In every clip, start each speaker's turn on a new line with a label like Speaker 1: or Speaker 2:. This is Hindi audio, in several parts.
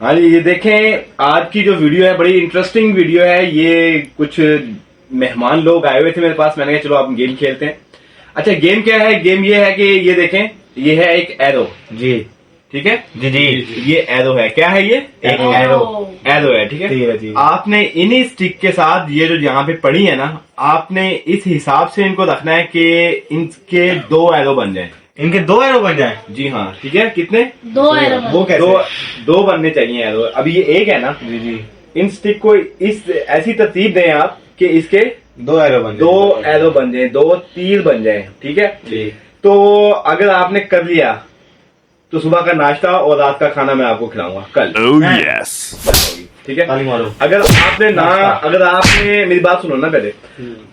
Speaker 1: हाँ जी, ये देखें आज की जो वीडियो है बड़ी इंटरेस्टिंग वीडियो है। ये कुछ मेहमान लोग आए हुए थे मेरे पास, मैंने कहा चलो आप गेम खेलते हैं। अच्छा, गेम क्या है? गेम ये है कि ये देखें, ये है एक एरो
Speaker 2: जी,
Speaker 1: ठीक है
Speaker 2: जी जी,
Speaker 1: ये एरो है। क्या है ये? एक एरो है, ठीक
Speaker 2: ठीक है जी।
Speaker 1: आपने इन्हीं स्टिक के साथ ये जो यहाँ पे पड़ी है ना, आपने इस हिसाब से इनको रखना है कि इनके 2 एरो बन जाए।
Speaker 2: इनके 2 एरो बन जाए?
Speaker 1: जी हाँ, ठीक है। कितने?
Speaker 3: 2 एरो।
Speaker 1: वो कैसे? दो बनने चाहिए एरो। अभी ये एक है ना
Speaker 2: जी जी,
Speaker 1: इन स्टिक को इस ऐसी तरतीब दें आप कि इसके
Speaker 2: 2 एरो बन जाए।
Speaker 1: 2 एरो बन जाए, 2 तीर बन जाए, ठीक है
Speaker 2: जी।
Speaker 1: तो अगर आपने कर लिया तो सुबह का नाश्ता और रात का खाना मैं आपको खिलाऊंगा कल। ठीक है।
Speaker 2: ताली मारो।
Speaker 1: अगर आपने मेरी बात सुनो ना पहले,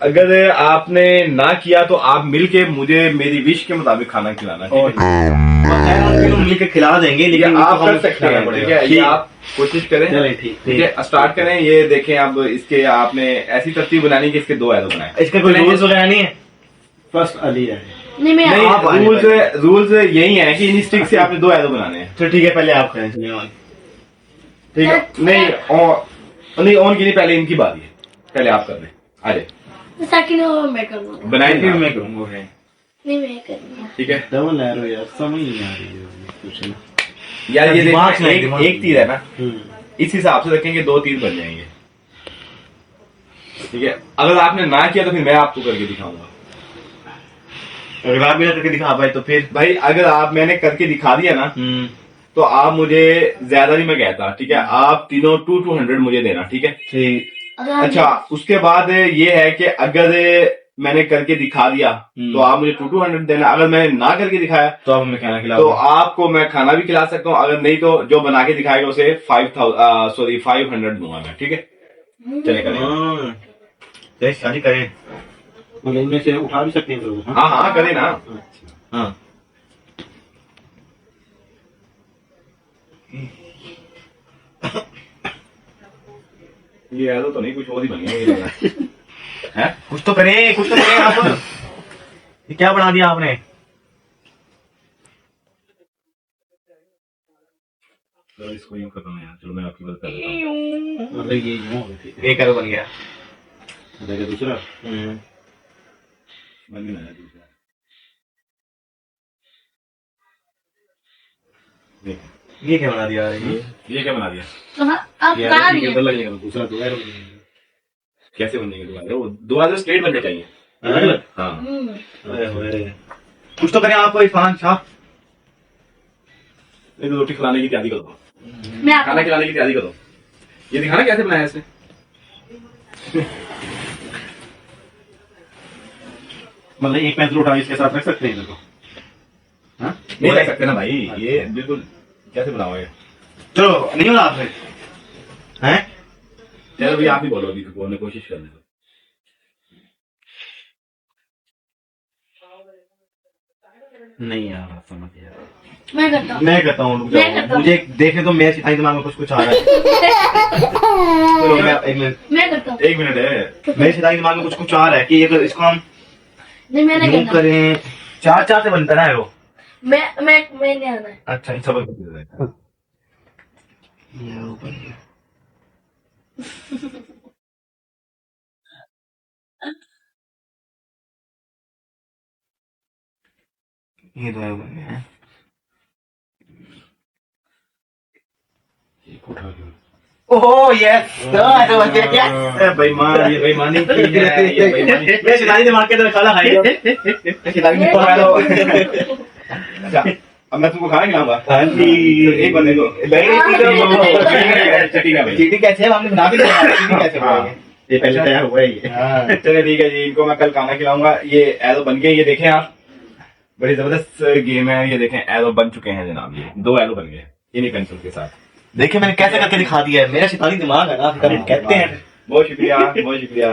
Speaker 1: अगर आपने ना किया तो आप मिलके मुझे मेरी विश के मुताबिक खाना खिलाना, ठीक है?
Speaker 2: मिलकर खिला देंगे,
Speaker 1: ठीक
Speaker 2: लेकिन
Speaker 1: है, आप कर सकते हैं, ठीक है? ये आप कोशिश करें।
Speaker 2: चलें, ठीक
Speaker 1: ठीक है, स्टार्ट करें। ये देखें, अब इसके आपने ऐसी तरतीब बनानी कि इसके 2 एरो बनाए।
Speaker 2: इसका कोई रूल्स वगैरह नहीं है? फर्स्ट अली है।
Speaker 3: नहीं मैं
Speaker 1: नहीं, रूल्स यही है कि इन स्टिक से आपने 2 एरो बनाने हैं।
Speaker 2: तो ठीक है, पहले आप करें।
Speaker 1: ठीक है। नहीं ऑन की नहीं, पहले इनकी बारी है, पहले आप कर लें। आ जाए,
Speaker 3: सेकंड मैं करूंगा।
Speaker 1: बनाए
Speaker 2: फिर मैं करूंगा।
Speaker 3: नहीं मैं करूंगा।
Speaker 1: ठीक है
Speaker 2: डबल एरो यार, समझ नहीं आ रही है कुछ ना।
Speaker 1: यार। ये
Speaker 2: दिमाग
Speaker 1: देखो,
Speaker 2: से नहीं, दिमाग
Speaker 1: एक तीर है ना,
Speaker 2: हम्म।
Speaker 1: इस हिसाब से रखेंगे 2 तीर बन जाएंगे, ठीक है? अगर आपने ना किया तो फिर मैं आपको करके दिखाऊंगा।
Speaker 2: अगर आप मेरा करके दिखा पाए तो फिर
Speaker 1: भाई अगर मैंने करके दिखा दिया ना तो आप मुझे ज्यादा नहीं मैं कहता, ठीक है? आप तीनों 200 मुझे देना, ठीक है?
Speaker 2: ठीक।
Speaker 1: अच्छा, उसके बाद ये है कि अगर मैंने करके दिखा दिया तो आप मुझे 200 देना। अगर मैंने ना करके दिखाया
Speaker 2: तो आप हमें खाना खिलाओ।
Speaker 1: तो आपको मैं खाना भी खिला सकता हूँ। अगर नहीं तो जो बना के दिखाएगा उसे 500 दूंगा मैं, ठीक है? चले करें।
Speaker 2: शादी करें, मतलब इनमें से उठा भी सकते हैं लोग।
Speaker 1: हाँ हाँ करें ना।
Speaker 2: हाँ,
Speaker 1: ये एरो तो नहीं, कुछ और ही बन गया मुझे लग रहा है। हैं?
Speaker 2: कुछ तो करें, कुछ तो करें आप। ये क्या बना दिया आपने?
Speaker 1: चलो इसको यूं करता हूं यार। चलो मैं आपकी मदद कर देता हूं।
Speaker 2: मतलब ये यूं हो गया, एक एरो बन गया। दूसरा
Speaker 1: बन गया ना दूसरा। देख,
Speaker 2: ये क्या बना दिया?
Speaker 1: ये क्या बना दिया?
Speaker 3: तो हाँ, अब
Speaker 2: ये
Speaker 3: कहाँ
Speaker 2: के
Speaker 3: भी
Speaker 2: अंदर लग जाएगा, दूसरा 2 एरो बन जाएगा।
Speaker 1: कैसे बन जाएंगे दोबारा? वो दोबारा स्ट्रेट बनने चाहिए। हाँ
Speaker 2: कुछ तो करें आप, इरफान शाह।
Speaker 1: एक रोटी खिलाने की तैयारी करो,
Speaker 3: मैं आपको
Speaker 1: खाना खिलाने की तैयारी करो। ये दिखाना कैसे बनाया इसने।
Speaker 2: मतलब एक पेंसिल उठा इसके साथ रख सकते हैं इनको? हाँ?
Speaker 1: नहीं रख सकते ना भाई, ये बिल्कुल कैसे बनाओगे?
Speaker 2: चलो नहीं होला आपसे हैं?
Speaker 1: चलो भी आप ही बोलो, अभी बोलने की कोशिश करने दो।
Speaker 2: नहीं यार, समझ यार।
Speaker 3: मैं करता हूँ।
Speaker 2: मैं करता हूँ, रुक
Speaker 3: मैं
Speaker 2: जाओ।
Speaker 3: करता हूँ।
Speaker 2: मुझे देखे तो मेरे सिपाही दिमाग में कुछ आ रहा है। चलो मैं एक मिनट,
Speaker 3: मैं करता हूँ।
Speaker 1: 1 मिनट है।
Speaker 2: मेरे सिपाही दिमाग में कुछ आ रहा है कि अगर इसको हम
Speaker 3: नहीं मैंने
Speaker 2: यूं
Speaker 3: करना।
Speaker 2: करें, 4 से बनता है वो।
Speaker 3: मैंने आना है।
Speaker 2: अच्छा, इन सब ये 2 बन गए हैं। ओह यस,
Speaker 1: बेईमान, ये बेईमानी की है, ये बेईमानी।
Speaker 2: मैं सिपाही दिमाग के अंदर खाना खाई।
Speaker 1: अच्छा, अब मैं तुमको खाना खिलाऊंगा।
Speaker 2: हाँ जी।
Speaker 1: एक बंदे को चटी का भाई।
Speaker 2: चीटी कैसे है? हमने बना के दिया। चीटी कैसे बनाएंगे? ये पहले तैयार हुआ ही है।
Speaker 1: चलिए ठीक है जी, इनको मैं कल खाना खिलाऊंगा। ये एरो बन गए, ये देखें आप, बड़ी जबरदस्त गेम है। ये देखें एरो बन चुके हैं जनाब, ये 2 एरो बन गए इन्हीं पेंसिल के साथ।
Speaker 2: देखिए मैंने कैसे करके दिखा दिया है। मेरा सिपाही दिमाग है ना, कहते हैं।
Speaker 1: बहुत शुक्रिया, बहुत शुक्रिया।